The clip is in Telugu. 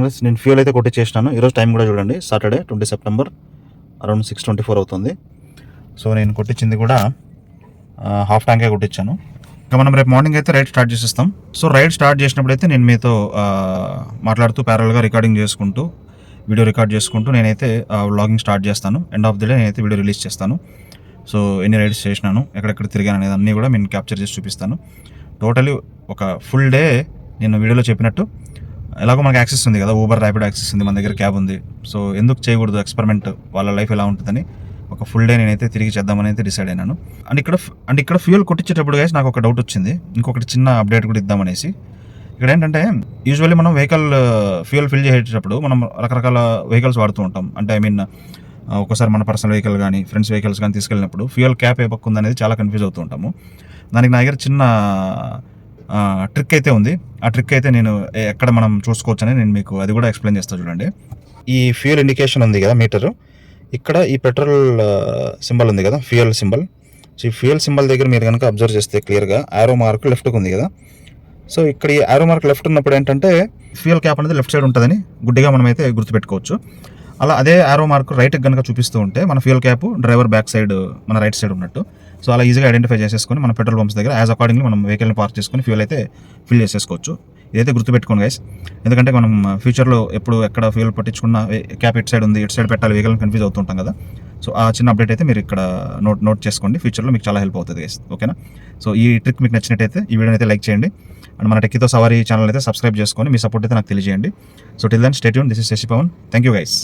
నేను ఫ్యూల్ అయితే కొట్టించేసినాను. ఈరోజు టైం కూడా చూడండి, సాటర్డే 20 సెప్టెంబర్ అరౌండ్ 6:24 అవుతుంది. సో నేను కొట్టించింది కూడా హాఫ్ ట్యాంకే కొట్టించాను. ఇంకా మనం రేపు మార్నింగ్ అయితే రైడ్ స్టార్ట్ చేసేస్తాం. సో రైడ్ స్టార్ట్ చేసినప్పుడు అయితే నేను మీతో మాట్లాడుతూ ప్యారల్గా రికార్డింగ్ చేసుకుంటూ వీడియో రికార్డ్ చేసుకుంటూ నేనైతే వ్లాగింగ్ స్టార్ట్ చేస్తాను. ఎండ్ ఆఫ్ ది డే నేనైతే వీడియో రిలీజ్ చేస్తాను. సో ఎన్ని రైడ్స్ చేసినాను, ఎక్కడెక్కడ తిరిగాను అనేది అన్నీ కూడా నేను క్యాప్చర్ చేసి చూపిస్తాను. టోటలీ ఒక ఫుల్ డే నేను వీడియోలో చెప్పినట్టు ఎలాగో మనకి యాక్సెస్ ఉంది కదా, ఊబర్ ర్యాపిడ్ యాక్సెస్ ఉంది, మన దగ్గర క్యాబ్ ఉంది. సో ఎందుకు చేయకూడదు ఎక్స్పెరిమెంట్, వాళ్ళ లైఫ్ ఎలా ఉంటుందని ఒక ఫుల్ డే నేనైతే తిరిగి చేద్దామని అయితే డిసైడ్ అయినాను. అండ్ ఇక్కడ ఫ్యూల్ కొట్టించేటప్పుడు గైస్ నాకు ఒక డౌట్ వచ్చింది, ఇంకొకటి చిన్న అప్డేట్ కూడా ఇద్దామనేసి. ఇక్కడ ఏంటంటే యూజువల్లీ మనం వెహికల్ ఫ్యూయల్ ఫిల్ చేసేటప్పుడు మనం రకరకాల వెహికల్స్ వాడుతూ ఉంటాం. అంటే ఐ మీన్ ఒకసారి మన పర్సనల్ వెహికల్ కానీ ఫ్రెండ్స్ వెహికల్స్ కానీ తీసుకెళ్ళినప్పుడు ఫ్యూయల్ క్యాప్ ఏ పక్క ఉందనేది చాలా కన్ఫ్యూజ్ అవుతూ ఉంటాము. దానికి నా దగ్గర చిన్న ట్రిక్ అయితే ఉంది. ఆ ట్రిక్ అయితే నేను ఎక్కడ మనం చూసుకోవచ్చని నేను మీకు అది కూడా ఎక్స్ప్లెయిన్ చేస్తాను చూడండి. ఈ ఫ్యూయల్ ఇండికేషన్ ఉంది కదా మీటరు, ఇక్కడ ఈ పెట్రోల్ సింబల్ ఉంది కదా, ఫ్యూయల్ సింబల్. సో ఈ ఫ్యూయల్ సింబల్ దగ్గర మీరు కనుక అబ్జర్వ్ చేస్తే క్లియర్గా ఆరో మార్క్ లెఫ్ట్కి ఉంది కదా. సో ఇక్కడ ఈ ఆరో మార్క్ లెఫ్ట్ ఉన్నప్పుడు ఏంటంటే ఫ్యూయల్ క్యాప్ అనేది లెఫ్ట్ సైడ్ ఉంటుందని గుడ్డిగా మనం అయితే గుర్తుపెట్టుకోవచ్చు. అలా అదే ఆరో మార్క్ రైట్కి కనుక చూపిస్తూ ఉంటే మన fuel cap driver back side మన రైట్ సైడ్ ఉన్నట్టు. సో అలా ఈజీగా ఐడెంటిఫై చేసేసుకొని మన పెట్రోల్ పంప్స్ దగ్గర యాజ్ అకార్డింగ్లీ మనం వెహికల్ని పార్క్ చేసుకొని ఫ్యూయల్ అయితే ఫిల్ చేసేసుకోవచ్చు. ఇదైతే గుర్తుపెట్టుకోండి గైస్, ఎందుకంటే మనం ఫ్యూచర్లో ఎప్పుడు ఎక్కడ ఫ్యూయల్ పట్టించుకున్న క్యాప్ ఇటు సైడ్ ఉంది, ఇటు సైడ్ పెట్టాలి, వెహికల్ని కన్ఫ్యూజ్ అవుతుంటాం కదా. సో ఆ చిన్న అప్డేట్ అయితే మీరు ఇక్కడ నోట్ చేసుకోండి, ఫ్యూచర్లో మీకు చాలా హెల్ప్ అవుతుంది గైస్, ఓకేనా. సో ఈ ట్రిక్ మీకు నచ్చినట్టయితే ఈ వీడియోని అయితే లైక్ చేయండి. అండ్ మన టెక్కీతో సవారీ ఛానల్ అయితే సబ్స్క్రైబ్ చేసుకొని మీ సపోర్ట్ అయితే నాకు తెలియజేయండి. So till then stay tune, this is Shashi Pavan, thank you guys.